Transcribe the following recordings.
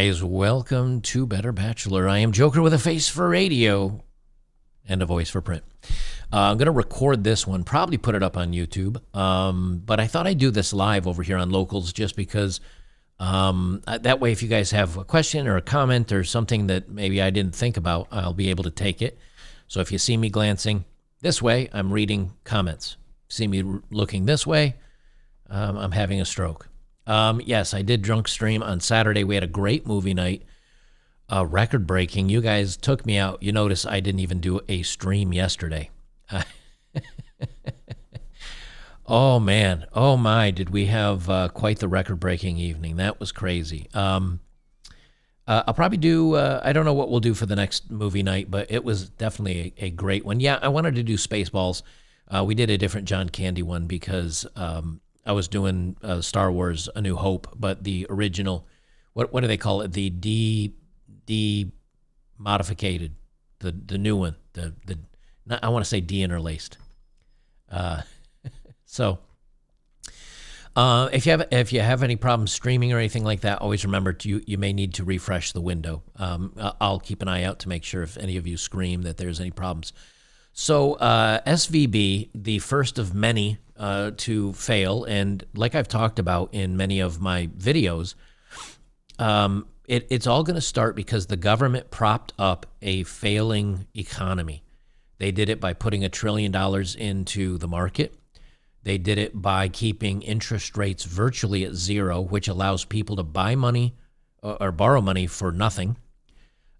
guys, welcome to Better Bachelor. I am Joker with a face for radio and a voice for print. I'm going to record this one, probably put it up on YouTube, but I thought I'd do this live over here on Locals just because that way if you guys have a question or a comment or something that maybe I didn't think about, I'll be able to take it. So if you see me glancing this way, I'm reading comments. See me looking this way, I'm having a stroke. Yes, I did drunk stream on Saturday. We had a great movie night, record breaking. You guys took me out. You notice I didn't even do a stream yesterday. Oh man, oh my, did we have quite the record breaking evening. That was crazy. I'll probably do, I don't know what we'll do for the next movie night, but it was definitely a great one. Yeah, I wanted to do Spaceballs. We did a different John Candy one because I was doing Star Wars A New Hope, but the original, what do they call it? The modificated, the new one, not, I want to say de-interlaced. So if you have any problems streaming or anything like that, always remember you may need to refresh the window. I'll keep an eye out to make sure if any of you scream that there's any problems. So SVB, the first of many to fail, and like I've talked about in many of my videos, it's all going to start because the government propped up a failing economy. They did it by putting $1 trillion into the market. They did it by keeping interest rates virtually at zero, which allows people to buy money or borrow money for nothing.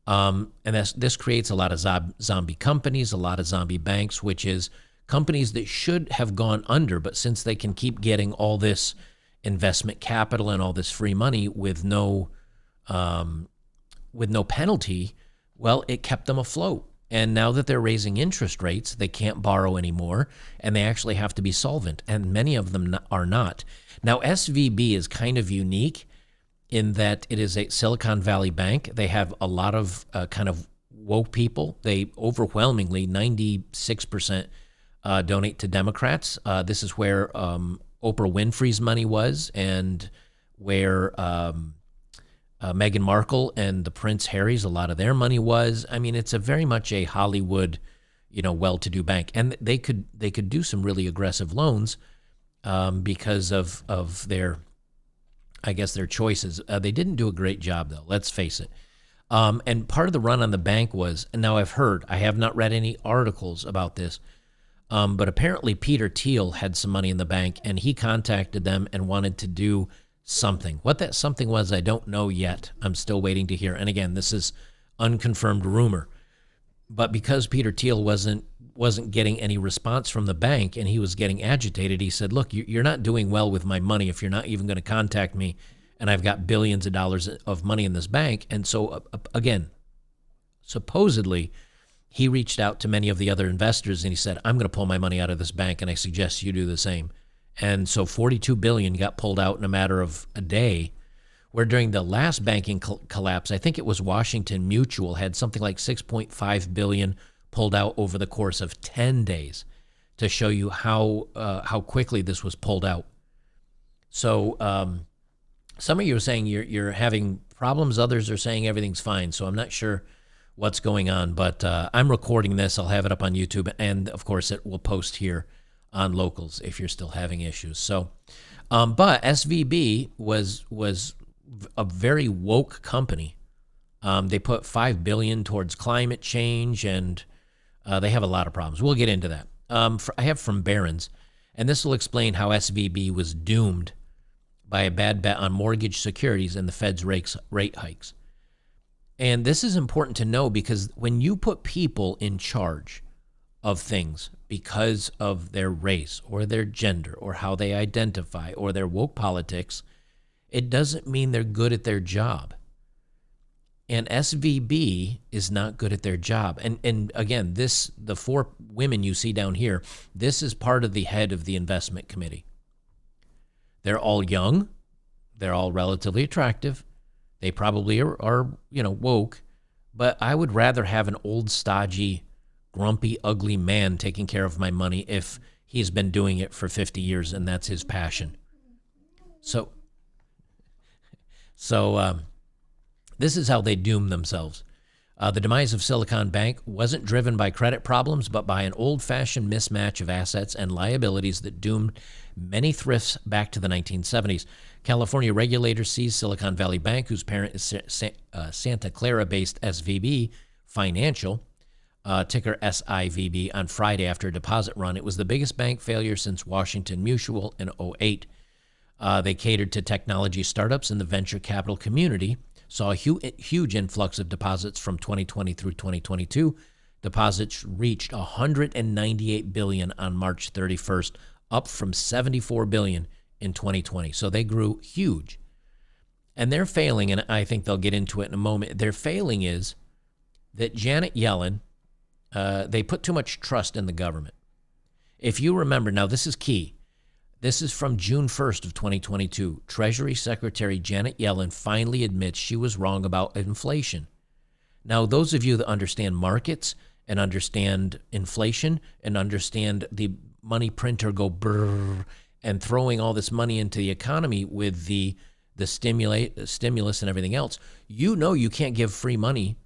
And this creates a lot of zombie companies, a lot of zombie banks, which is companies that should have gone under, but since they can keep getting all this investment capital and all this free money with no penalty, well, it kept them afloat. And now that they're raising interest rates, they can't borrow anymore, and they actually have to be solvent, and many of them are not. Now, SVB is kind of unique in that it is a Silicon Valley bank. They have a lot of kind of woke people. They overwhelmingly, 96%, donate to Democrats. This is where Oprah Winfrey's money was, and where Meghan Markle and the Prince Harry's, a lot of their money was. I mean, it's a very much a Hollywood, well-to-do bank, and they could do some really aggressive loans because of their, I guess, their choices. They didn't do a great job, though. Let's face it. And part of the run on the bank was, and now I have not read any articles about this, but apparently Peter Thiel had some money in the bank, and he contacted them and wanted to do something. What that something was, I don't know yet. I'm still waiting to hear. And again, this is unconfirmed rumor. But because Peter Thiel wasn't getting any response from the bank and he was getting agitated, he said, look, you're not doing well with my money if you're not even going to contact me, and I've got billions of dollars of money in this bank. And so, again, supposedly, he reached out to many of the other investors and he said, I'm going to pull my money out of this bank, and I suggest you do the same. And so $42 billion got pulled out in a matter of a day, where during the last banking collapse, I think it was Washington Mutual, had something like $6.5 billion pulled out over the course of 10 days to show you how quickly this was pulled out. So some of you are saying you're having problems. Others are saying everything's fine. So I'm not sure what's going on, but I'm recording this. I'll have it up on YouTube, and of course it will post here on Locals if you're still having issues. So, but SVB was a very woke company. They put $5 billion towards climate change, and they have a lot of problems. We'll get into that. I have from Barron's, and this will explain how SVB was doomed by a bad bet on mortgage securities and the Fed's rate hikes. And this is important to know because when you put people in charge of things because of their race or their gender or how they identify or their woke politics, it doesn't mean they're good at their job. And SVB is not good at their job. And again, the four women you see down here, this is part of the head of the investment committee. They're all young. They're all relatively attractive. They probably are woke. But I would rather have an old, stodgy, grumpy, ugly man taking care of my money if he's been doing it for 50 years and that's his passion. So This is how they doom themselves. The demise of Silicon Bank wasn't driven by credit problems, but by an old-fashioned mismatch of assets and liabilities that doomed many thrifts back to the 1970s. California regulators seized Silicon Valley Bank, whose parent is Santa Clara-based SVB Financial, ticker SIVB, on Friday after a deposit run. It was the biggest bank failure since Washington Mutual in '08. They catered to technology startups in the venture capital community, saw a huge influx of deposits from 2020 through 2022. Deposits reached $198 billion on March 31st, up from $74 billion in 2020. So they grew huge. And they're failing, and I think they'll get into it in a moment. Their failing is that Janet Yellen, they put too much trust in the government. If you remember, now this is key. This is from June 1st of 2022. Treasury Secretary Janet Yellen finally admits she was wrong about inflation. Now, those of you that understand markets and understand inflation and understand the money printer go brrr and throwing all this money into the economy with the stimulus and everything else, you know you can't give free money.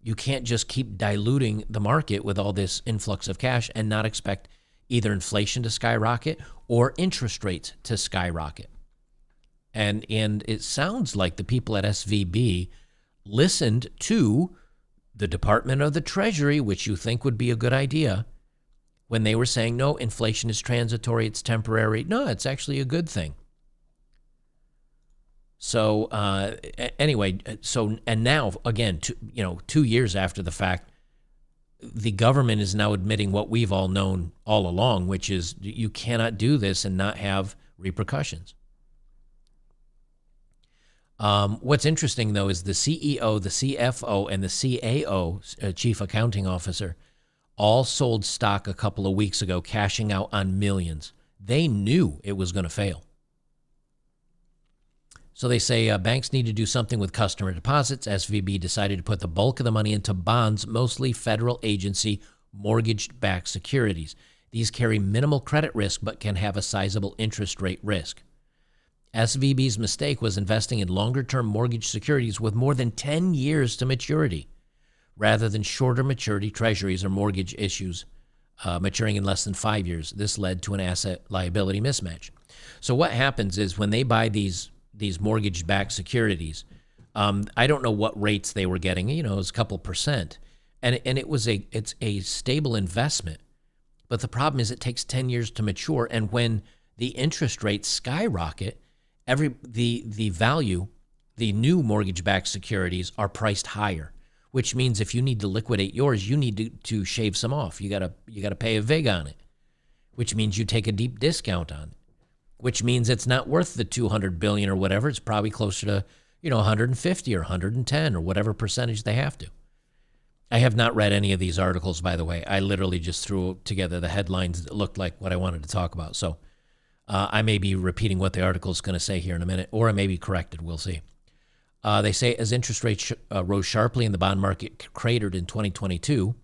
You can't just keep diluting the market with all this influx of cash and not expect either inflation to skyrocket or interest rates to skyrocket. And it sounds like the people at SVB listened to the Department of the Treasury, which you think would be a good idea, when they were saying, no, inflation is transitory, it's temporary. No, it's actually a good thing. So anyway, and now, again, 2 years after the fact, the government is now admitting what we've all known all along, which is you cannot do this and not have repercussions. What's interesting, though, is the CEO, the CFO, and the CAO, Chief Accounting Officer, all sold stock a couple of weeks ago, cashing out on millions. They knew it was going to fail. So they say banks need to do something with customer deposits. SVB decided to put the bulk of the money into bonds, mostly federal agency mortgage-backed securities. These carry minimal credit risk but can have a sizable interest rate risk. SVB's mistake was investing in longer-term mortgage securities with more than 10 years to maturity, rather than shorter maturity treasuries or mortgage issues maturing in less than 5 years. This led to an asset-liability mismatch. So what happens is when they buy these mortgage-backed securities, I don't know what rates they were getting. It was a couple percent, and it's a stable investment. But the problem is it takes 10 years to mature, and when the interest rates skyrocket, the value, the new mortgage-backed securities are priced higher, which means if you need to liquidate yours, you need to shave some off. You gotta pay a vig on it, which means you take a deep discount on it, which means it's not worth the $200 billion or whatever. It's probably closer to 150 or 110 or whatever percentage they have to. I have not read any of these articles, by the way. I literally just threw together the headlines that looked like what I wanted to talk about. So I may be repeating what the article is going to say here in a minute, or I may be corrected. We'll see. They say as interest rates rose sharply and the bond market cratered in 2022,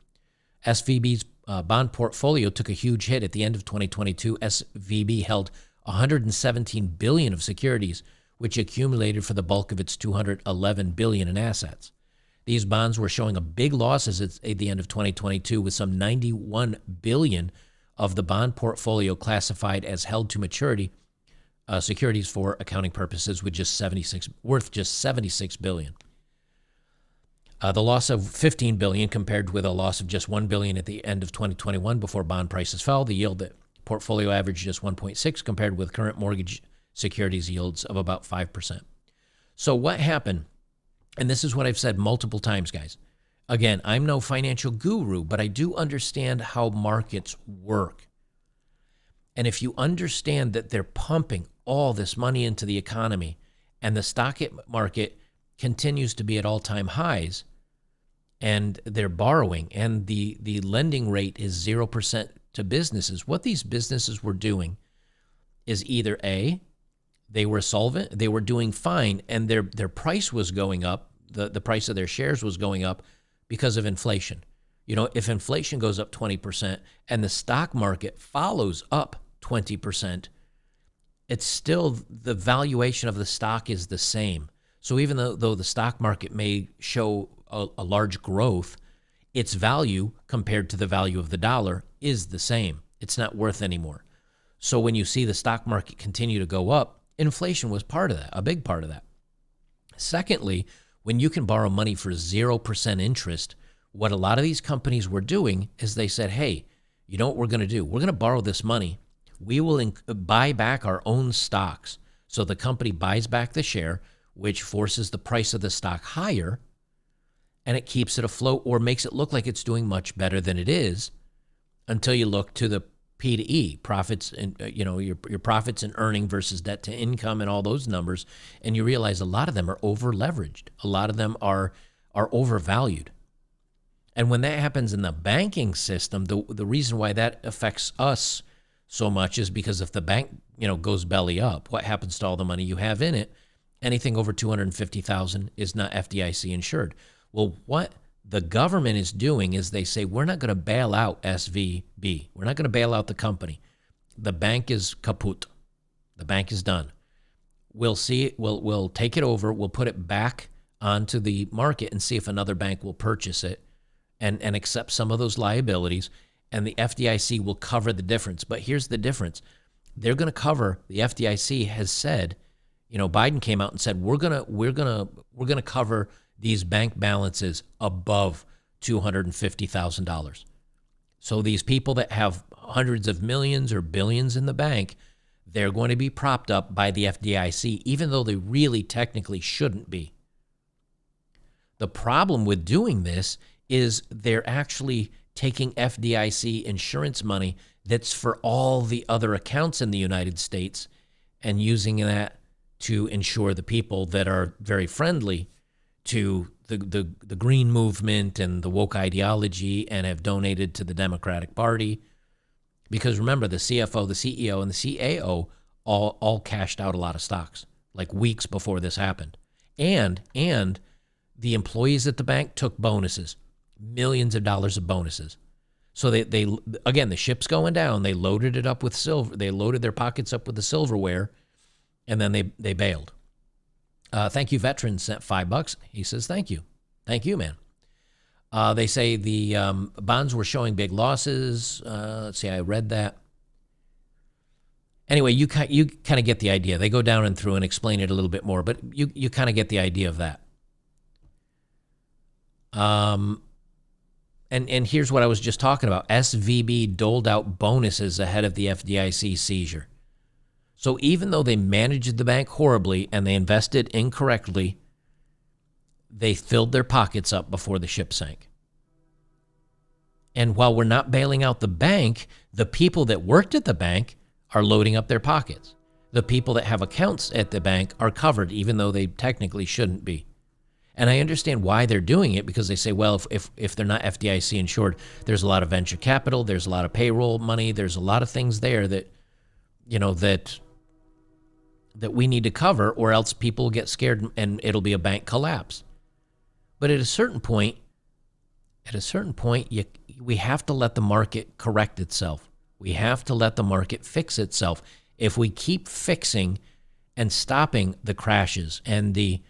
SVB's bond portfolio took a huge hit. At the end of 2022, SVB held $117 billion of securities, which accumulated for the bulk of its $211 billion in assets. These bonds were showing a big losses at the end of 2022, with some $91 billion of the bond portfolio classified as held to maturity securities for accounting purposes, with worth just $76 billion. The loss of $15 billion compared with a loss of just $1 billion at the end of 2021 before bond prices fell. The yield that portfolio averaged just 1.6 compared with current mortgage securities yields of about 5%. So what happened, and this is what I've said multiple times, guys. Again, I'm no financial guru, but I do understand how markets work. And if you understand that they're pumping all this money into the economy and the stock market continues to be at all-time highs and they're borrowing and the lending rate is 0% to businesses, what these businesses were doing is either A, they were solvent, they were doing fine, and their price was going up, the price of their shares was going up because of inflation. If inflation goes up 20% and the stock market follows up 20%, it's still the valuation of the stock is the same. So even though the stock market may show a large growth, its value compared to the value of the dollar is the same. It's not worth anymore. So when you see the stock market continue to go up, inflation was part of that, a big part of that. Secondly, when you can borrow money for 0% interest, what a lot of these companies were doing is they said, hey, you know what we're going to do? We're going to borrow this money. We will buy back our own stocks. So the company buys back the share, which forces the price of the stock higher, and it keeps it afloat or makes it look like it's doing much better than it is until you look to the P to E, profits and your profits and earning versus debt to income and all those numbers, and you realize a lot of them are over leveraged. A lot of them are overvalued. And when that happens in the banking system, the reason why that affects us so much is because if the bank goes belly up, what happens to all the money you have in it? Anything over $250,000 is not FDIC insured. Well, what the government is doing is they say, we're not going to bail out SVB. We're not going to bail out the company. The bank is kaput. The bank is done. We'll see. We'll take it over. We'll put it back onto the market and see if another bank will purchase it and accept some of those liabilities. And the FDIC will cover the difference. But here's the difference. They're going to cover, the FDIC has said, Biden came out and said, we're going to cover these bank balances above $250,000. So these people that have hundreds of millions or billions in the bank, they're going to be propped up by the FDIC, even though they really technically shouldn't be. The problem with doing this is they're actually taking FDIC insurance money that's for all the other accounts in the United States and using that to insure the people that are very friendly to the green movement and the woke ideology and have donated to the Democratic Party. Because remember, the CFO, the CEO, and the CAO all cashed out a lot of stocks like weeks before this happened. And the employees at the bank took bonuses, millions of dollars of bonuses. So they again, the ship's going down. They loaded it up with silver. They loaded their pockets up with the silverware, and then they bailed. Thank you, veteran sent $5. He says, thank you. Thank you, man. They say the bonds were showing big losses. Let's see, I read that. Anyway, you kind of get the idea. They go down and through and explain it a little bit more, but you kind of get the idea of that. And here's what I was just talking about. SVB doled out bonuses ahead of the FDIC seizure. So even though they managed the bank horribly and they invested incorrectly, they filled their pockets up before the ship sank. And while we're not bailing out the bank, the people that worked at the bank are loading up their pockets. The people that have accounts at the bank are covered, even though they technically shouldn't be. And I understand why they're doing it, because they say, well, if they're not FDIC insured, there's a lot of venture capital, there's a lot of payroll money, there's a lot of things there that, that we need to cover, or else people get scared and it'll be a bank collapse. But at a certain point, we have to let the market correct itself. We have to let the market fix itself. If we keep fixing and stopping the crashes and the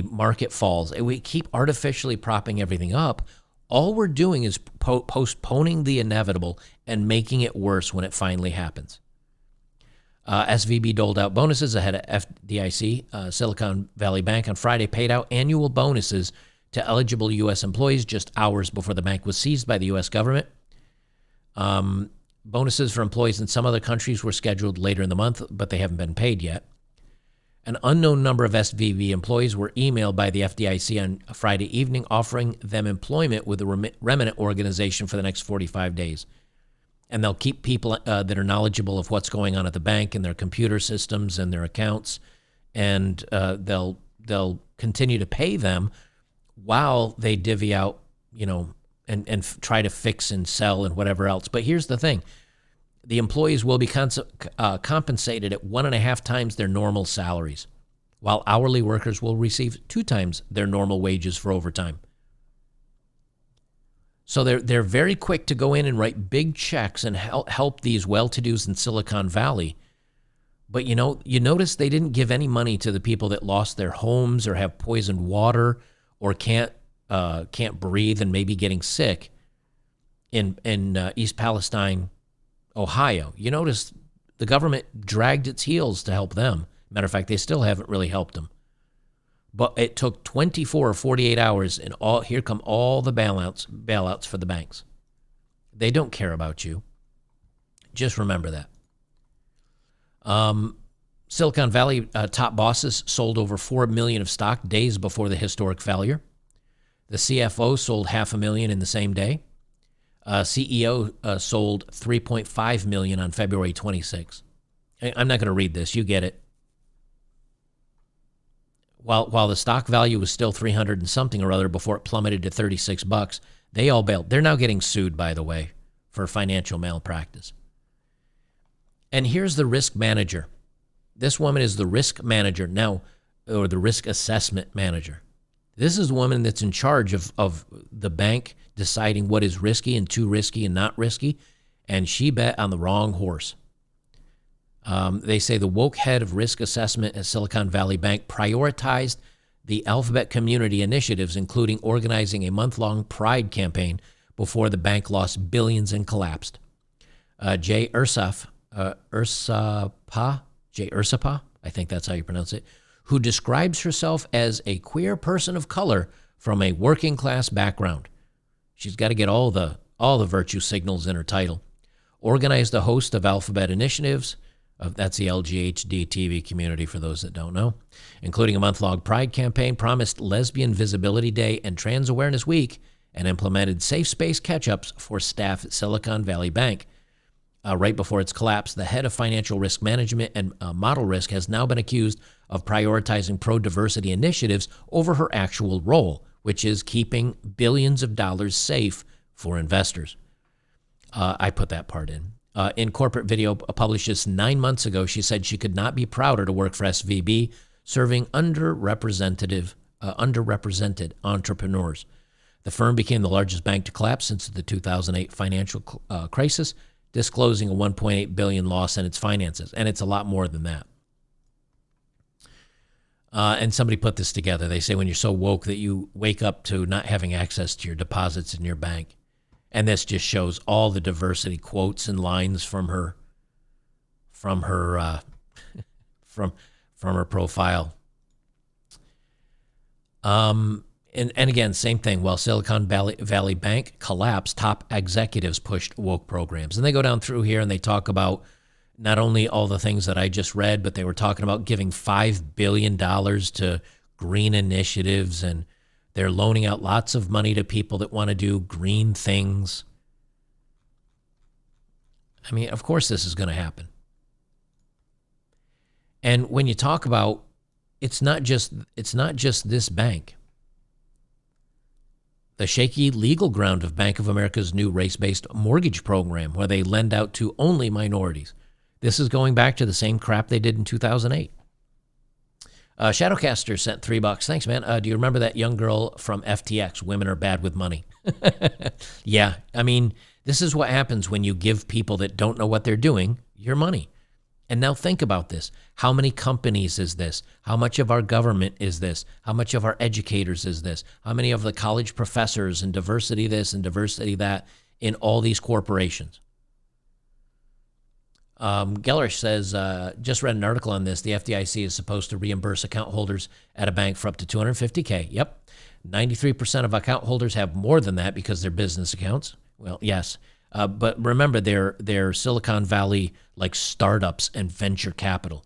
market falls, and we keep artificially propping everything up, all we're doing is postponing the inevitable and making it worse when it finally happens. SVB doled out bonuses ahead of FDIC. Silicon Valley Bank on Friday paid out annual bonuses to eligible U.S. employees just hours before the bank was seized by the U.S. government. Bonuses for employees in some other countries were scheduled later in the month, but they haven't been paid yet. An unknown number of SVB employees were emailed by the FDIC on a Friday evening offering them employment with the remnant organization for the next 45 days. And they'll keep people that are knowledgeable of what's going on at the bank and their computer systems and their accounts, and they'll continue to pay them while they divvy out, and try to fix and sell and whatever else. But here's the thing. The employees will be compensated at 1.5 times their normal salaries, while hourly workers will receive 2 times their normal wages for overtime. So they're very quick to go in and write big checks and help these well-to-dos in Silicon Valley. But you notice they didn't give any money to the people that lost their homes or have poisoned water or can't breathe and maybe getting sick in East Palestine, Ohio. You notice the government dragged its heels to help them. Matter of fact, they still haven't really helped them. But it took 24 or 48 hours, and here come all the bailouts for the banks. They don't care about you. Just remember that. Silicon Valley top bosses sold over $4 million of stock days before the historic failure. The CFO sold $500,000 in the same day. CEO sold $3.5 million on February 26th. I'm not going to read this. You get it. While the stock value was still 300 and something or other before it plummeted to $36, they all bailed. They're now getting sued, by the way, for financial malpractice. And here's the risk manager. This woman is the risk manager now, or the risk assessment manager. This is the woman that's in charge of the bank deciding what is risky and too risky and not risky, and she bet on the wrong horse. They say the woke head of risk assessment at Silicon Valley Bank prioritized the Alphabet community initiatives, including organizing a month-long pride campaign before the bank lost billions and collapsed. Jay Ursapa, I think that's how you pronounce it, who describes herself as a queer person of color from a working class background. She's got to get all the virtue signals in her title. Organized a host of Alphabet initiatives. That's the LGHD TV community for those that don't know, including a month-long pride campaign, promised Lesbian Visibility Day and Trans Awareness Week, and implemented safe space catch-ups for staff at Silicon Valley Bank. Right before its collapse, the head of financial risk management and model risk has now been accused of prioritizing pro-diversity initiatives over her actual role, which is keeping billions of dollars safe for investors. I put that part in. In corporate video published just 9 months ago, she said she could not be prouder to work for SVB, serving underrepresented entrepreneurs. The firm became the largest bank to collapse since the 2008 financial crisis, disclosing a $1.8 billion loss in its finances, and it's a lot more than that. And somebody put this together. They say when you're so woke that you wake up to not having access to your deposits in your bank. And this just shows all the diversity quotes and lines from her profile. And again, same thing. While Silicon Valley Bank collapsed, top executives pushed woke programs. And they go down through here and they talk about not only all the things that I just read, but they were talking about giving $5 billion to green initiatives, and they're loaning out lots of money to people that want to do green things. I mean, of course this is going to happen. And when you talk about, it's not just this bank. The shaky legal ground of Bank of America's new race-based mortgage program, where they lend out to only minorities. This is going back to the same crap they did in 2008. Shadowcaster sent $3. Thanks, man. Do you remember that young girl from FTX? Women are bad with money. Yeah, I mean, this is what happens when you give people that don't know what they're doing your money. And now think about this. How many companies is this? How much of our government is this? How much of our educators is this? How many of the college professors and diversity this and diversity that in all these corporations? Gellerish says, just read an article on this. The FDIC is supposed to reimburse account holders at a bank for up to $250K. Yep. 93% of account holders have more than that because they're business accounts. Well, yes. But remember, they're Silicon Valley like startups and venture capital,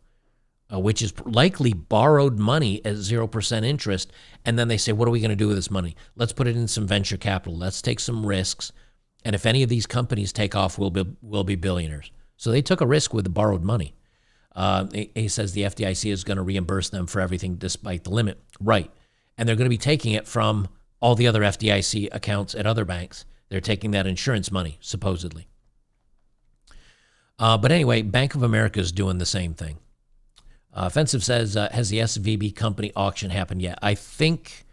which is likely borrowed money at 0% interest. And then they say, what are we going to do with this money? Let's put it in some venture capital. Let's take some risks. And if any of these companies take off, we'll be billionaires. So they took a risk with the borrowed money. He says the FDIC is going to reimburse them for everything despite the limit. Right. And they're going to be taking it from all the other FDIC accounts at other banks. They're taking that insurance money, supposedly. But anyway, Bank of America is doing the same thing. Offensive says, has the SVB company auction happened yet? I think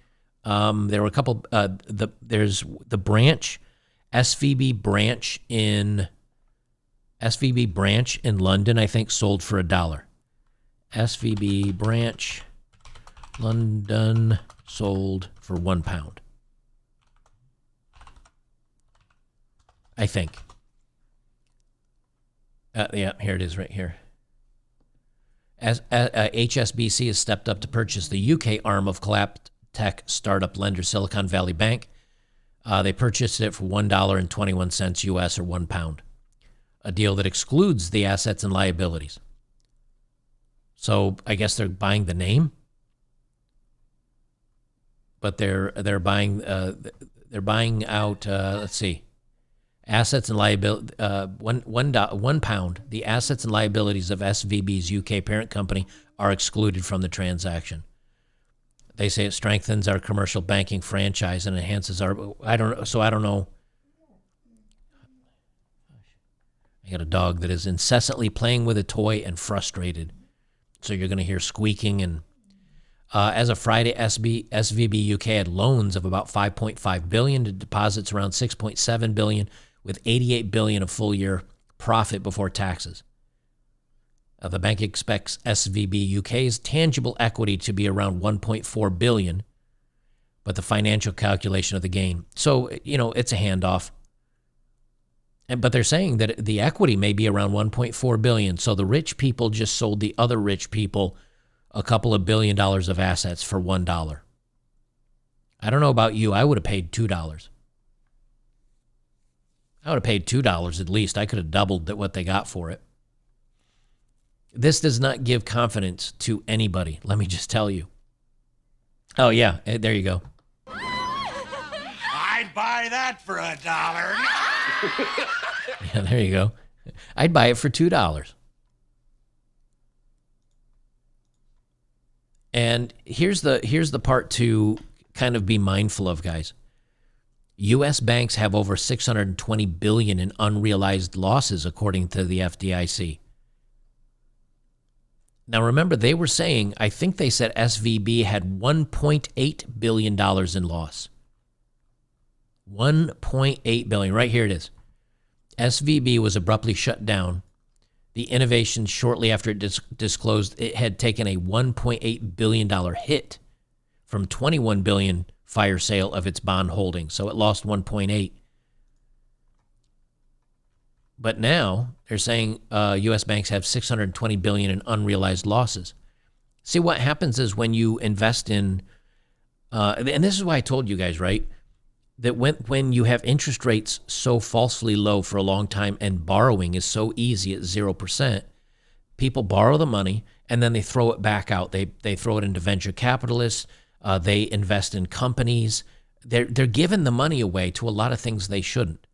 there were a couple. There's the branch, SVB branch in London, I think, sold for $1. SVB branch, London, sold for £1. I think. Yeah, here it is right here. HSBC has stepped up to purchase the UK arm of collapsed tech startup lender Silicon Valley Bank. They purchased it for $1.21 US or £1, a deal that excludes the assets and liabilities. So I guess they're buying the name, but they're buying out. Let's see, assets and liability. £1. The assets and liabilities of SVB's UK parent company are excluded from the transaction. They say it strengthens our commercial banking franchise and enhances our. I don't know. I got a dog that is incessantly playing with a toy and frustrated. So you're going to hear squeaking. And as of Friday, SVB UK had loans of about $5.5 billion to deposits around $6.7 billion, with $88 billion of full-year profit before taxes. The bank expects SVB UK's tangible equity to be around $1.4 billion, but the financial calculation of the gain. So, it's a handoff. But they're saying that the equity may be around $1.4 billion. So the rich people just sold the other rich people a couple of $1 billion of assets for $1. I don't know about you. I would have paid $2. I would have paid $2 at least. I could have doubled what they got for it. This does not give confidence to anybody. Let me just tell you. Oh, yeah. There you go. I'd buy that for $1. Yeah, there you go. I'd buy it for $2. And here's the part to kind of be mindful of, guys. U.S. banks have over $620 billion in unrealized losses, according to the FDIC. Now, remember, they were saying, I think they said SVB had $1.8 billion in loss. $1.8 billion. Right here it is. SVB was abruptly shut down. The innovation shortly after it disclosed it had taken a $1.8 billion hit from $21 billion fire sale of its bond holdings. So it lost 1.8. But now they're saying U.S. banks have $620 billion in unrealized losses. See, what happens is when you invest in, and this is why I told you guys, right, that when you have interest rates so falsely low for a long time and borrowing is so easy at 0%, people borrow the money and then they throw it back out. They throw it into venture capitalists. They invest in companies. They're giving the money away to a lot of things they shouldn't.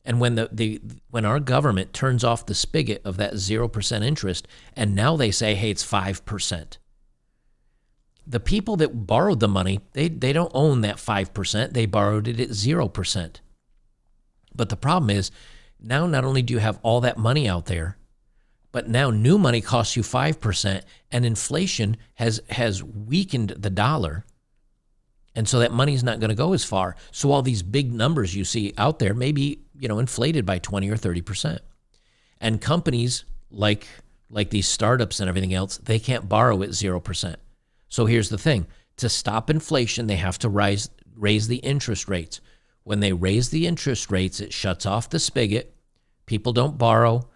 And when our government turns off the spigot of that 0% interest, and now they say, hey, it's 5%. The people that borrowed the money, they don't own that 5%. They borrowed it at 0%. But the problem is, now not only do you have all that money out there, but now new money costs you 5%, and inflation has weakened the dollar. And so that money's not going to go as far. So all these big numbers you see out there may be, inflated by 20 or 30%. And companies like these startups and everything else, they can't borrow at 0%. So here's the thing. To stop inflation, they have to raise the interest rates. When they raise the interest rates, it shuts off the spigot. People don't borrow.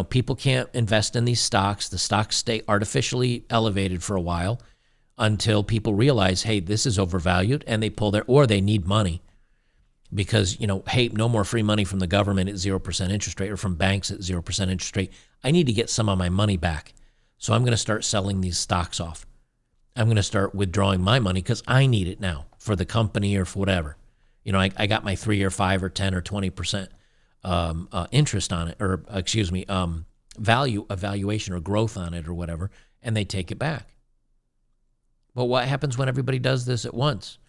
People can't invest in these stocks. The stocks stay artificially elevated for a while until people realize, hey, this is overvalued, and they they need money because, hey, no more free money from the government at 0% interest rate or from banks at 0% interest rate. I need to get some of my money back. So I'm going to start selling these stocks off. I'm going to start withdrawing my money because I need it now for the company or for whatever. I got my 3 or 5 or 10 or 20% interest on it, or valuation or growth on it or whatever, and they take it back. But what happens when everybody does this at once?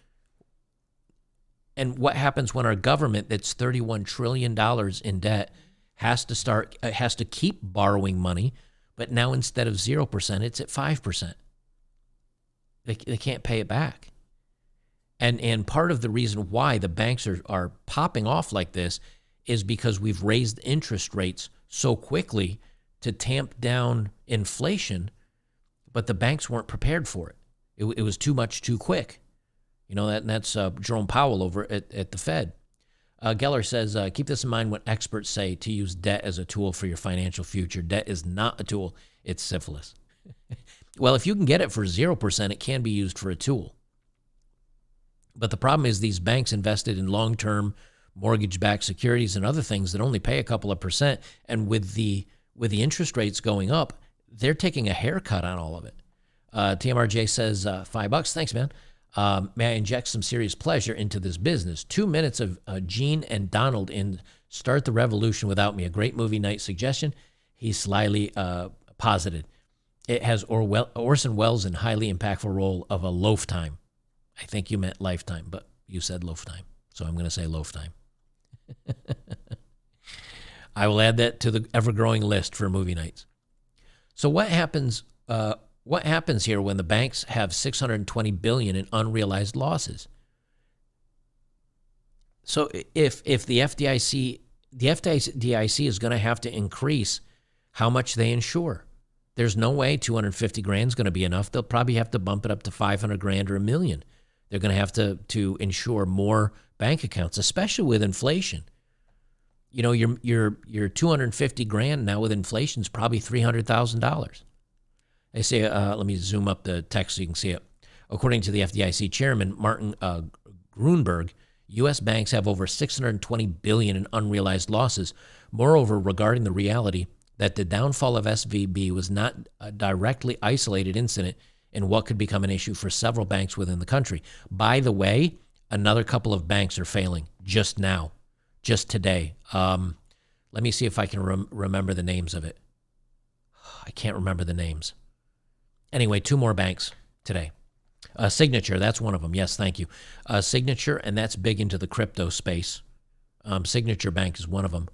And what happens when our government, that's $31 trillion in debt, has to keep borrowing money, but now instead of 0%, it's at 5%. They can't pay it back. And part of the reason why the banks are popping off like this is because we've raised interest rates so quickly to tamp down inflation but the banks weren't prepared for it. It was too much too quick. That's Jerome Powell over at the Fed. Geller says, keep this in mind when experts say to use debt as a tool for your financial future. Debt is not a tool. It's syphilis. Well, if you can get it for 0%, it can be used for a tool. But the problem is these banks invested in long-term mortgage-backed securities and other things that only pay a couple of percent. And with the interest rates going up, they're taking a haircut on all of it. TMRJ says, $5. Thanks, man. May I inject some serious pleasure into this business? 2 minutes of Gene and Donald in Start the Revolution Without Me, a great movie night suggestion. He slyly posited. It has Orson Welles in highly impactful role of a loaf time. I think you meant lifetime, but you said loaf time, so I'm going to say loaf time. I will add that to the ever-growing list for movie nights. So what happens? What happens here when the banks have $620 billion in unrealized losses? So if the FDIC is going to have to increase how much they insure. There's no way 250 grand is going to be enough. They'll probably have to bump it up to 500 grand or $1 million. They're going to have to insure more bank accounts, especially with inflation. Your 250 grand now with inflation is probably $300,000. They say, let me zoom up the text so you can see it. According to the FDIC chairman, Martin Grunberg, U.S. banks have over $620 billion in unrealized losses. Moreover, regarding the reality that the downfall of SVB was not a directly isolated incident in what could become an issue for several banks within the country. By the way, another couple of banks are failing just now, just today. Let me see if I can remember the names of it. I can't remember the names. Anyway, 2 more banks today. Signature, that's one of them. Yes, thank you. Signature, and that's big into the crypto space. Signature Bank is one of them.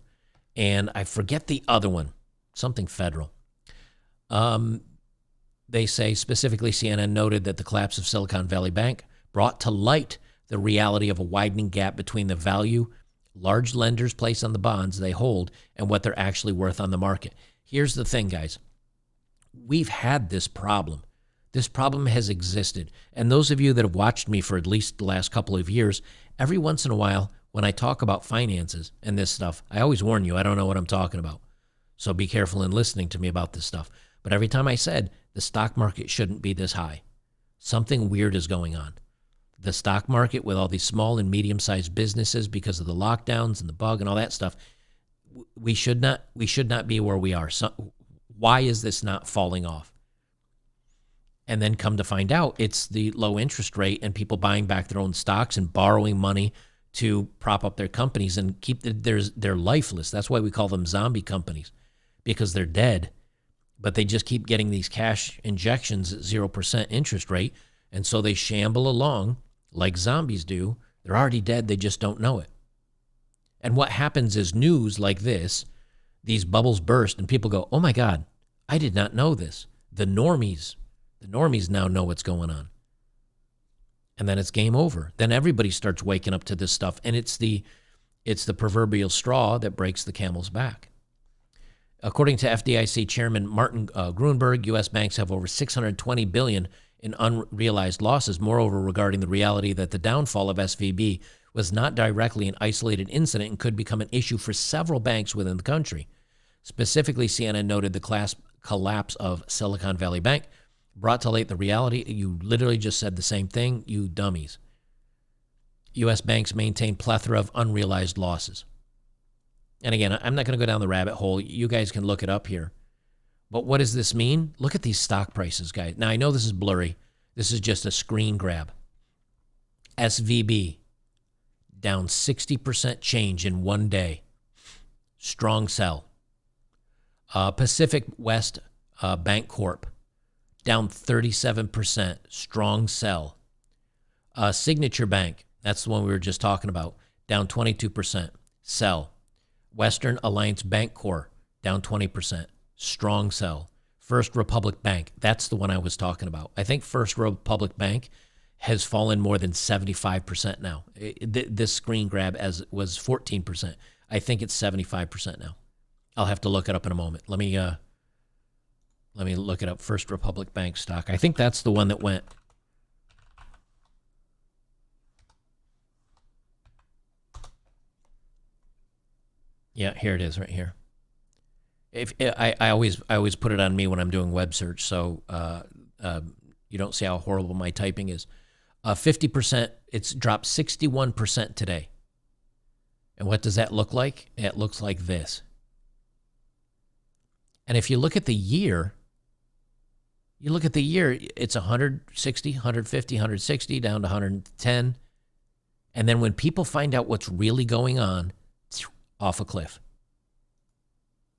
And I forget the other one, something federal. They say specifically CNN noted that the collapse of Silicon Valley Bank brought to light the reality of a widening gap between the value large lenders place on the bonds they hold and what they're actually worth on the market. Here's the thing, guys. We've had this problem. This problem has existed. And those of you that have watched me for at least the last couple of years, every once in a while, when I talk about finances and this stuff, I always warn you, I don't know what I'm talking about. So be careful in listening to me about this stuff. But every time I said the stock market shouldn't be this high, something weird is going on. The stock market with all these small and medium-sized businesses because of the lockdowns and the bug and all that stuff, we should not be where we are. So, why is this not falling off? And then come to find out, it's the low interest rate and people buying back their own stocks and borrowing money to prop up their companies and keep they're lifeless. That's why we call them zombie companies, because they're dead, but they just keep getting these cash injections at 0% interest rate, and so they shamble along like zombies do. They're already dead, they just don't know it. And what happens is news like this, these bubbles burst and people go, oh my God, I did not know this. The normies now know what's going on. And then it's game over. Then everybody starts waking up to this stuff, and it's the proverbial straw that breaks the camel's back. According to FDIC Chairman Martin Grunberg, U.S. banks have over $620 billion in unrealized losses. Moreover, regarding the reality that the downfall of SVB was not directly an isolated incident and could become an issue for several banks within the country. Specifically, CNN noted the collapse of Silicon Valley Bank brought to light the reality. You literally just said the same thing, you dummies. U.S. banks maintain plethora of unrealized losses. And again, I'm not going to go down the rabbit hole. You guys can look it up here. But what does this mean? Look at these stock prices, guys. Now, I know this is blurry. This is just a screen grab. SVB, down 60% change in one day. Strong sell. Pacific West Bank Corp, down 37%. Strong sell. Signature Bank, that's the one we were just talking about, down 22%. Sell. Western Alliance Bank Corp, down 20%. Strong sell. First Republic Bank, that's the one I was talking about. I think First Republic Bank has fallen more than 75% now. This screen grab as was 14%. I think it's 75% now. I'll have to look it up in a moment. Let me Let me look it up. First Republic Bank stock. I think that's the one that went. Yeah, here it is right here. If I always put it on me when I'm doing web search, so you don't see how horrible my typing is. 50%. It's dropped 61% today. And what does that look like? It looks like this. And if you look at the year, it's 160, 150, 160, down to 110. And then when people find out what's really going on, off a cliff.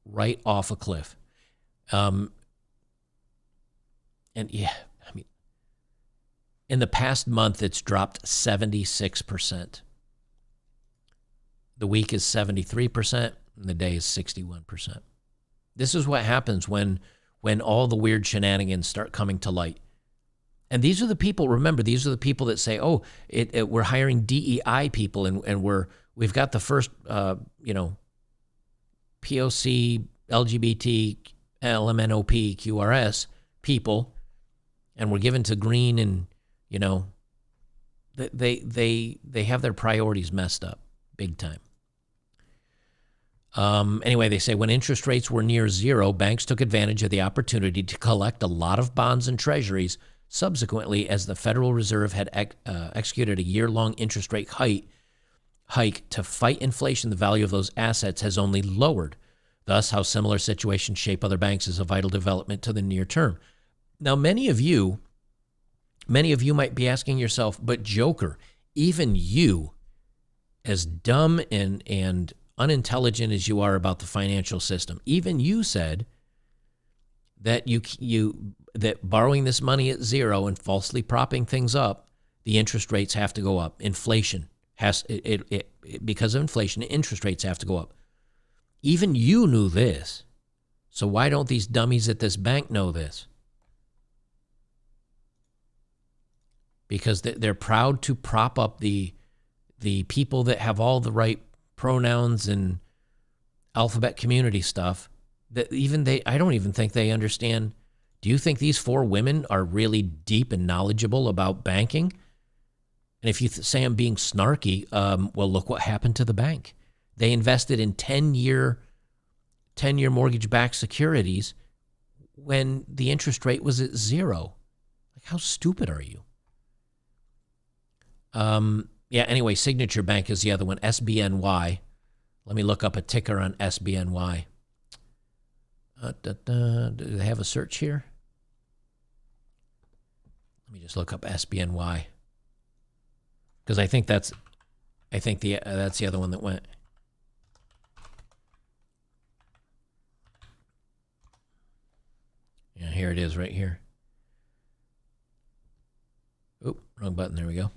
Right off a cliff. And yeah, I mean, in the past month, it's dropped 76%. The week is 73%, and the day is 61%. This is what happens when all the weird shenanigans start coming to light. And these are the people, remember, these are the people that say, oh, we're hiring DEI people, and we've got the first, POC, LGBT, LMNOP, QRS people, and we're given to green, and, they have their priorities messed up big time. Anyway, they say when interest rates were near zero, banks took advantage of the opportunity to collect a lot of bonds and treasuries. Subsequently, as the Federal Reserve had executed a year-long interest rate hike to fight inflation, the value of those assets has only lowered. Thus, how similar situations shape other banks is a vital development to the near term. Now, many of you might be asking yourself, but Joker, even you, as dumb and unintelligent as you are about the financial system, even you said that that borrowing this money at zero and falsely propping things up, the interest rates have to go up. Inflation has because of inflation, interest rates have to go up. Even you knew this. So why don't these dummies at this bank know this? Because they're proud to prop up the people that have all the right pronouns and alphabet community stuff that I don't even think they understand. Do you think these four women are really deep and knowledgeable about banking? And if you say I'm being snarky, well, look what happened to the bank. They invested in 10-year mortgage-backed securities when the interest rate was at zero. Like, how stupid are you? Anyway, Signature Bank is the other one, SBNY. Let me look up a ticker on SBNY. Do they have a search here? Let me just look up SBNY. Because I think that's the other one that went. Yeah, here it is right here. Oop, wrong button. There we go.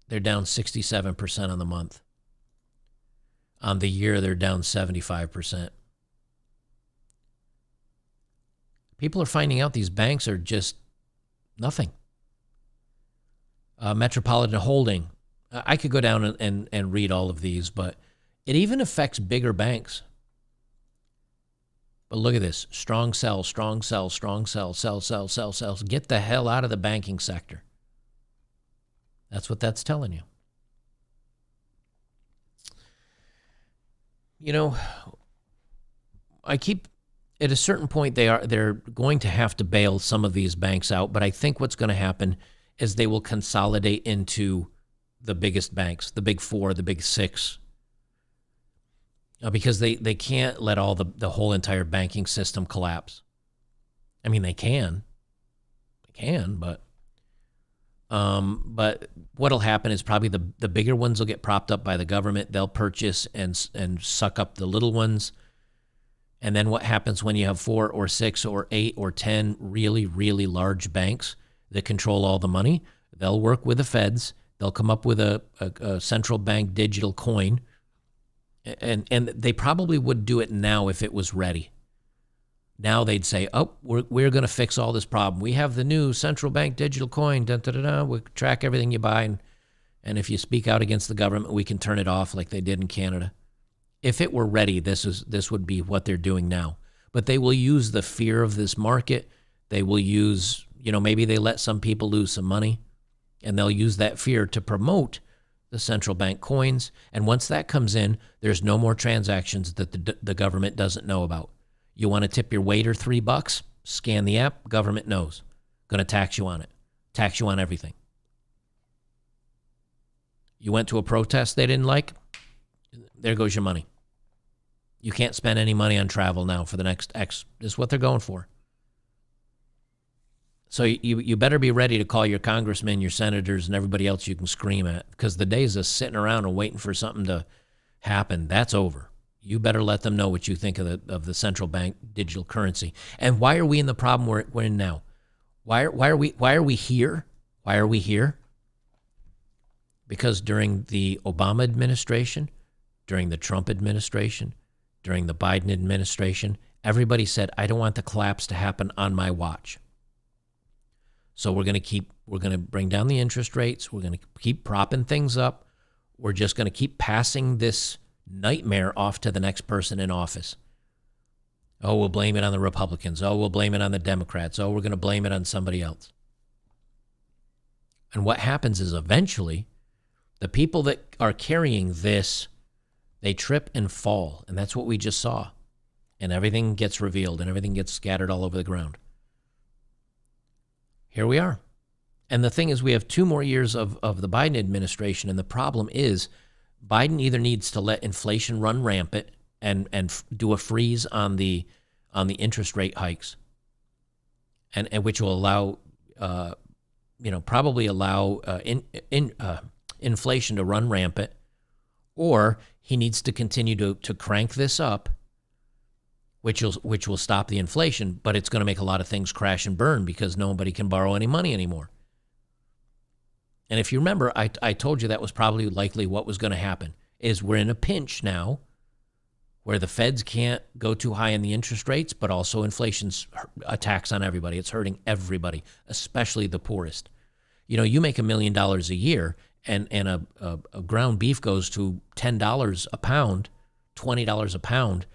They're down 67% on the month. On the year, they're down 75%. People are finding out these banks are just nothing. Metropolitan Holding. I could go down and read all of these, but it even affects bigger banks. But look at this. Strong sell, strong sell, strong sell, sell, sell, sell, sell. Get the hell out of the banking sector. That's what that's telling you. At a certain point they're going to have to bail some of these banks out, but I think what's going to happen is they will consolidate into the biggest banks, the big four, the big six, because they can't let all the whole entire banking system collapse. I mean, they can, but what'll happen is probably the bigger ones will get propped up by the government. They'll purchase and suck up the little ones. And then what happens when you have 4 or 6 or 8 or 10 really, really large banks that control all the money? They'll work with the feds. They'll come up with a central bank digital coin. And they probably would do it now if it was ready. Now they'd say, oh, we're going to fix all this problem. We have the new central bank digital coin. We'll track everything you buy. And if you speak out against the government, we can turn it off like they did in Canada. If it were ready, this would be what they're doing now. but they will use the fear of this market. They will use, maybe they let some people lose some money, and they'll use that fear to promote the central bank coins. And once that comes in, there's no more transactions that the government doesn't know about. You want to tip your waiter $3? Scan the app, government knows. Going to tax you on it. Tax you on everything. You went to a protest they didn't like, there goes your money. You can't spend any money on travel now for the next X. This is what they're going for. So you better be ready to call your congressmen, your senators, and everybody else you can scream at, because the days of sitting around and waiting for something to happen, that's over. You better let them know what you think of the central bank digital currency. And why are we in the problem we're in now? Why are we here? Why are we here? Because during the Obama administration, during the Trump administration, during the Biden administration, everybody said, I don't want the collapse to happen on my watch. So we're going to bring down the interest rates. We're going to keep propping things up. We're just going to keep passing this nightmare off to the next person in office. Oh, we'll blame it on the Republicans. Oh, we'll blame it on the Democrats. Oh, we're going to blame it on somebody else. And what happens is eventually the people that are carrying this, they trip and fall. And that's what we just saw. And everything gets revealed and everything gets scattered all over the ground. Here we are. And the thing is, we have 2 more years of the Biden administration. And the problem is Biden either needs to let inflation run rampant and do a freeze on the interest rate hikes, and which will allow, probably allow inflation to run rampant, or he needs to continue to crank this up, which will stop the inflation, but it's going to make a lot of things crash and burn because nobody can borrow any money anymore. And if you remember, I told you that was probably likely what was going to happen, is we're in a pinch now where the feds can't go too high in the interest rates, but also inflation's attacks on everybody. It's hurting everybody, especially the poorest. You make $1 million a year and a ground beef goes to $10 a pound, $20 a pound.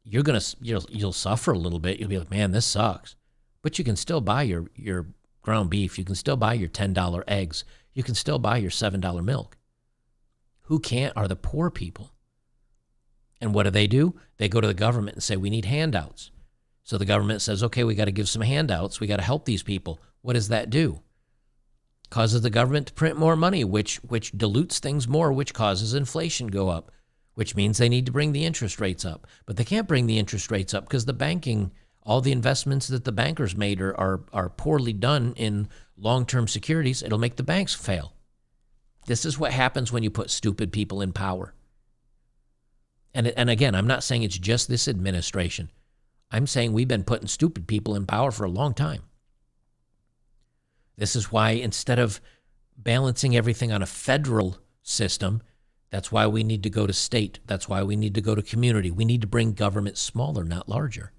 You'll suffer a little bit. You'll be like, man, this sucks. But you can still buy your ground beef. You can still buy your $10 eggs. You can still buy your $7 milk. Who can't are the poor people. And what do? They go to the government and say, we need handouts. So the government says, okay, we got to give some handouts. We got to help these people. What does that do? Causes the government to print more money, which dilutes things more, which causes inflation go up, which means they need to bring the interest rates up. But they can't bring the interest rates up because the banking, all the investments that the bankers made are poorly done in long-term securities. It'll make the banks fail. This is what happens when you put stupid people in power. And again, I'm not saying it's just this administration. I'm saying we've been putting stupid people in power for a long time. This is why instead of balancing everything on a federal system, that's why we need to go to state. That's why we need to go to community. We need to bring government smaller, not larger.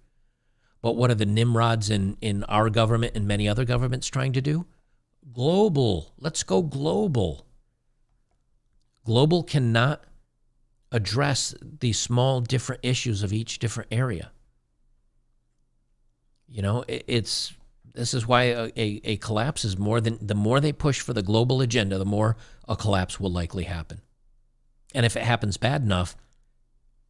But what are the nimrods in our government and many other governments trying to do? Global. Let's go global. Global cannot address these small different issues of each different area. This is why a collapse is the more they push for the global agenda, the more a collapse will likely happen. And if it happens bad enough,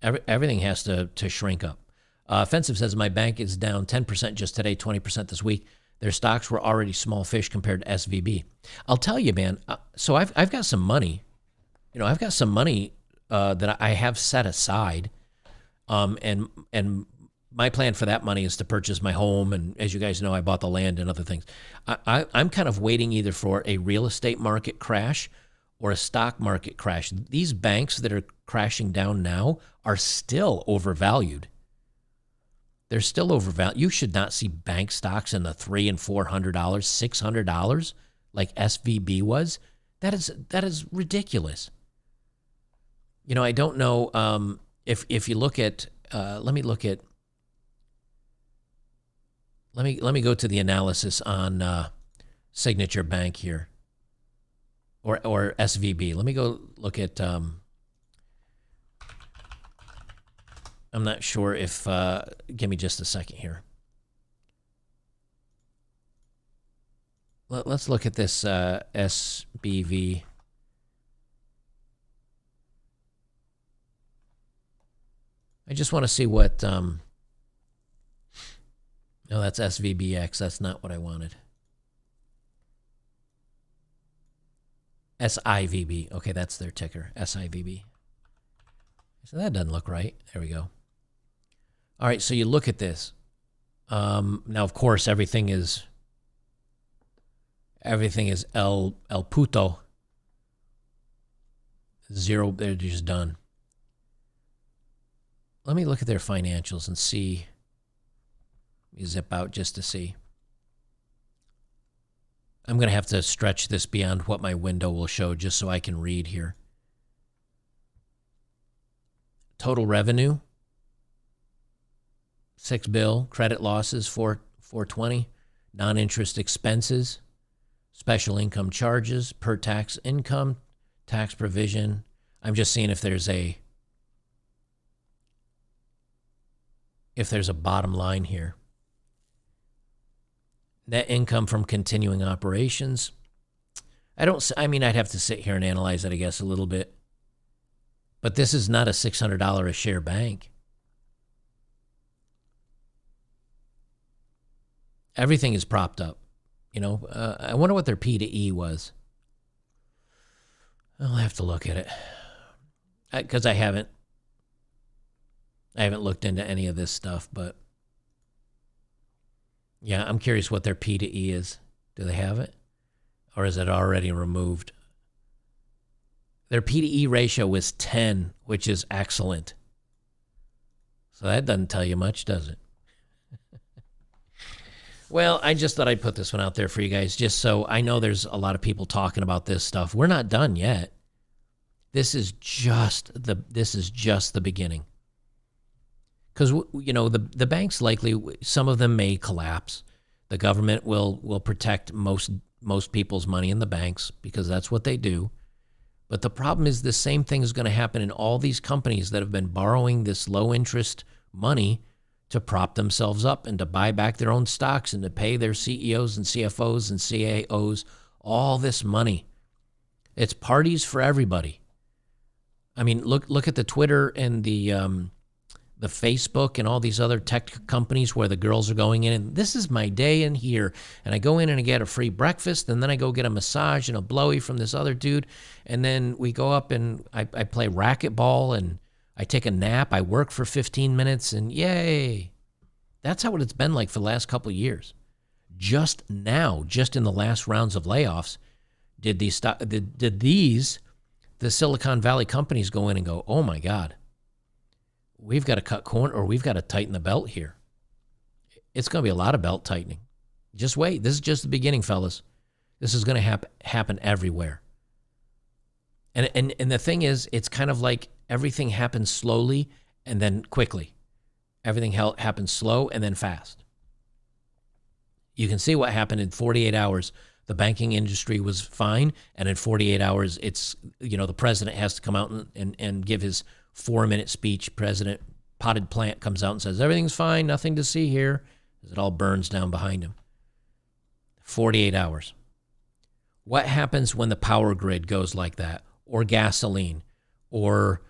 everything has to shrink up. Offensive says, my bank is down 10% just today, 20% this week. Their stocks were already small fish compared to SVB. I'll tell you, man, so I've got some money. I've got some money that I have set aside. And my plan for that money is to purchase my home. And as you guys know, I bought the land and other things. I'm kind of waiting either for a real estate market crash or a stock market crash. These banks that are crashing down now are still overvalued. They're still overvalued. You should not see bank stocks in the $300 and $400, $600 like SVB was. That is ridiculous. I don't know if you look at. Let me go to the analysis on Signature Bank here, or SVB. Let me go look at. I'm not sure if, give me just a second here. Let's look at this SBV. I just want to see what, no, that's SVBX. That's not what I wanted. SIVB. Okay, that's their ticker, SIVB. So that doesn't look right. There we go. All right, so you look at this. Now, of course, everything is El Puto. Zero, they're just done. Let me look at their financials and see. Let me zip out just to see. I'm going to have to stretch this beyond what my window will show just so I can read here. Total revenue, $6 billion. Credit losses, $420. Non-interest expenses, special income charges, per tax income, tax provision. I'm just seeing if there's a bottom line here. Net income from continuing operations. I'd have to sit here and analyze it, I guess, a little bit. But this is not a $600 a share bank. Everything is propped up. I wonder what their P to E was. I'll have to look at it. Because I haven't looked into any of this stuff, but yeah, I'm curious what their P to E is. Do they have it? Or is it already removed? Their P to E ratio was 10, which is excellent. So that doesn't tell you much, does it? Well, I just thought I'd put this one out there for you guys, just so I know there's a lot of people talking about this stuff. We're not done yet. This is just the beginning. Because, the banks likely, some of them may collapse. The government will protect most people's money in the banks because that's what they do. But the problem is the same thing is going to happen in all these companies that have been borrowing this low interest money to prop themselves up and to buy back their own stocks and to pay their CEOs and CFOs and CAOs all this money. It's parties for everybody. I mean, look at the Twitter and the Facebook and all these other tech companies where the girls are going in and this is my day in here. And I go in and I get a free breakfast and then I go get a massage and a blowy from this other dude. And then we go up and I play racquetball and I take a nap. I work for 15 minutes and yay. That's how it's been like for the last couple of years. Just now, just in the last rounds of layoffs, did the Silicon Valley companies go in and go, oh my God, we've got to cut corner or we've got to tighten the belt here. It's going to be a lot of belt tightening. Just wait. This is just the beginning, fellas. This is going to happen everywhere. And the thing is, it's kind of like everything happens slowly and then quickly. Everything happens slow and then fast. You can see what happened in 48 hours. The banking industry was fine, and in 48 hours, it's, the president has to come out and give his 4-minute speech. President Potted Plant comes out and says, everything's fine, nothing to see here, as it all burns down behind him. 48 hours. What happens when the power grid goes like that? Or gasoline, or,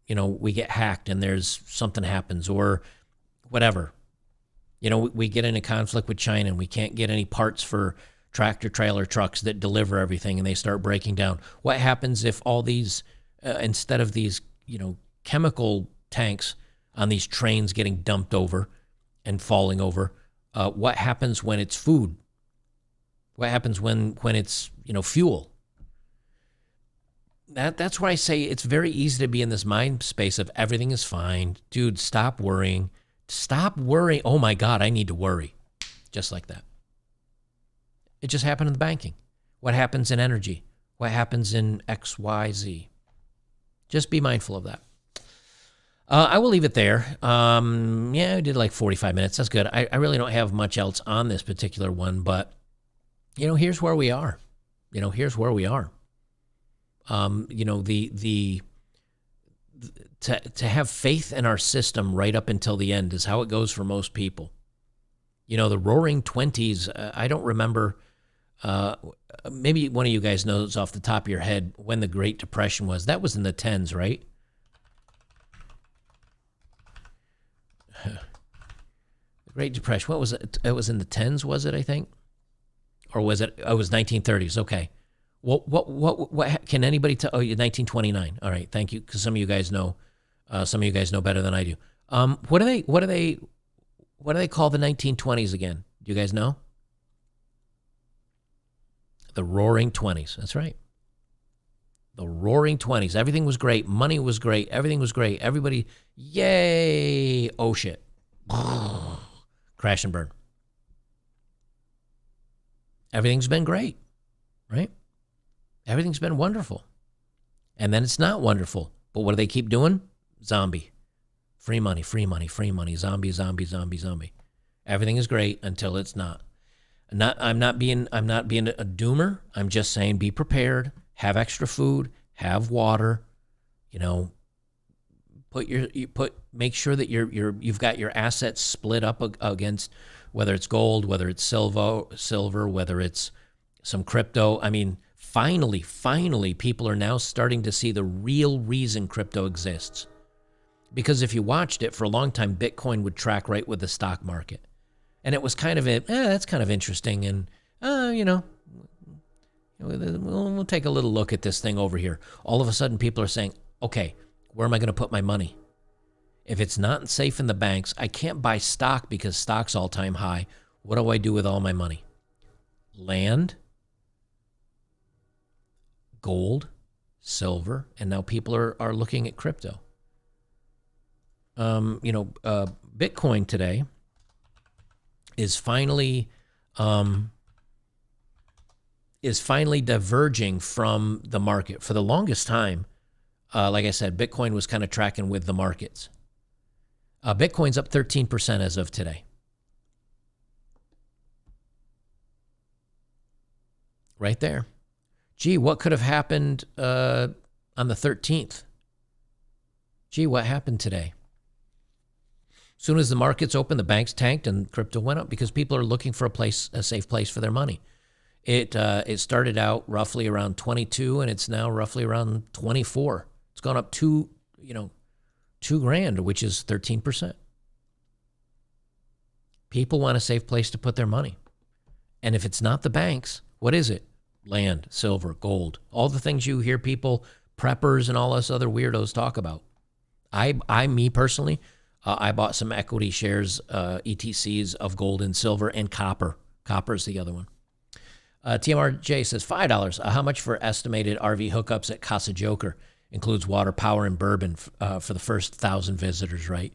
we get hacked and there's something happens, or whatever. We get in a conflict with China and we can't get any parts for tractor trailer trucks that deliver everything and they start breaking down. What happens if all these, instead of these, chemical tanks on these trains getting dumped over and falling over, what happens when it's food? What happens when it's, fuel? That's why I say it's very easy to be in this mind space of everything is fine. Dude, stop worrying. Stop worrying. Oh my God, I need to worry. Just like that. It just happened in the banking. What happens in energy? What happens in XYZ? Just be mindful of that. I will leave it there. I did like 45 minutes. That's good. I really don't have much else on this particular one, but, here's where we are. to have faith in our system right up until the end is how it goes for most people. The Roaring '20s. I don't remember. Maybe one of you guys knows off the top of your head when the Great Depression was. That was in the 10s, right? The Great Depression. What was it? It was in the 10s, was it? I think, or was it? Oh, it was 1930s. Okay. What can anybody tell? Oh, 1929. All right, thank you, because some of you guys know. Some of you guys know better than I do. What do they call the 1920s again? Do you guys know? The Roaring '20s. That's right. The Roaring '20s. Everything was great. Money was great. Everything was great. Everybody, yay! Oh shit! Crash and burn. Everything's been great, right? Everything's been wonderful. And then it's not wonderful. But what do they keep doing? Zombie. Free money, free money, free money. Zombie, zombie, zombie, zombie. Everything is great until it's not. I'm not being a doomer. I'm just saying be prepared. Have extra food. Have water. Make sure that you've got your assets split up against whether it's gold, whether it's silver, whether it's some crypto. I mean, finally, people are now starting to see the real reason crypto exists. Because if you watched it for a long time, Bitcoin would track right with the stock market. And it was kind of that's kind of interesting. And, we'll take a little look at this thing over here. All of a sudden, people are saying, okay, where am I going to put my money? If it's not safe in the banks, I can't buy stock because stock's all-time high. What do I do with all my money? Land, gold, silver, and now people are looking at crypto. Bitcoin today is finally diverging from the market. For the longest time, like I said, Bitcoin was kind of tracking with the markets. Bitcoin's up 13% as of today. Right there. Gee, what could have happened on the 13th? Gee, what happened today? As soon as the markets opened, the banks tanked and crypto went up because people are looking for a safe place for their money. It started out roughly around 22 and it's now roughly around 24. It's gone up $2,000, which is 13%. People want a safe place to put their money. And if it's not the banks, what is it? Land, silver, gold, all the things you hear people, preppers and all us other weirdos talk about. Me personally, I bought some equity shares, ETCs of gold and silver and copper. Copper is the other one. TMRJ says $5. How much for estimated RV hookups at Casa Joker? Includes water, power, and bourbon for the first 1,000 visitors, right?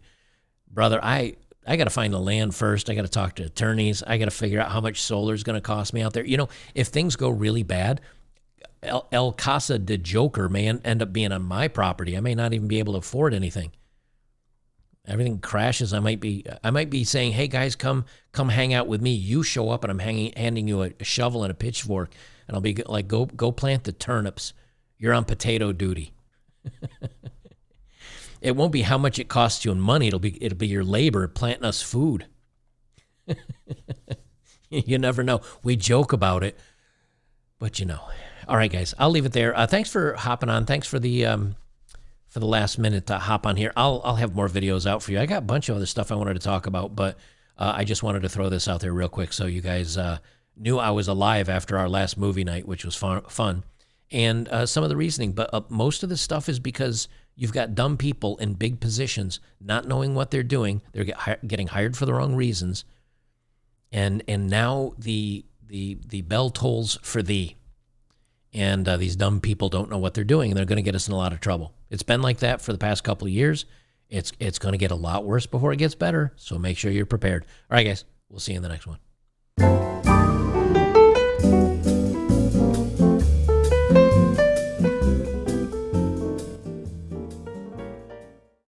Brother, I got to find the land first. I got to talk to attorneys. I got to figure out how much solar is going to cost me out there. If things go really bad, El Casa de Joker may end up being on my property. I may not even be able to afford anything. Everything crashes. I might be saying, "Hey guys, come hang out with me." You show up, and I'm handing you a shovel and a pitchfork, and I'll be like, "Go plant the turnips. You're on potato duty." It won't be how much it costs you in money. It'll be your labor planting us food. You never know. We joke about it, but All right, guys, I'll leave it there. Thanks for hopping on. Thanks for the last minute to hop on here. I'll have more videos out for you. I got a bunch of other stuff I wanted to talk about, but I just wanted to throw this out there real quick so you guys knew I was alive after our last movie night, which was fun. And some of the reasoning, but most of the stuff is because you've got dumb people in big positions not knowing what they're doing. They're getting hired for the wrong reasons, and now the bell tolls for thee. And these dumb people don't know what they're doing, and they're going to get us in a lot of trouble. It's been like that for the past couple of years. It's going to get a lot worse before it gets better, so make sure you're prepared. All right, guys, we'll see you in the next one.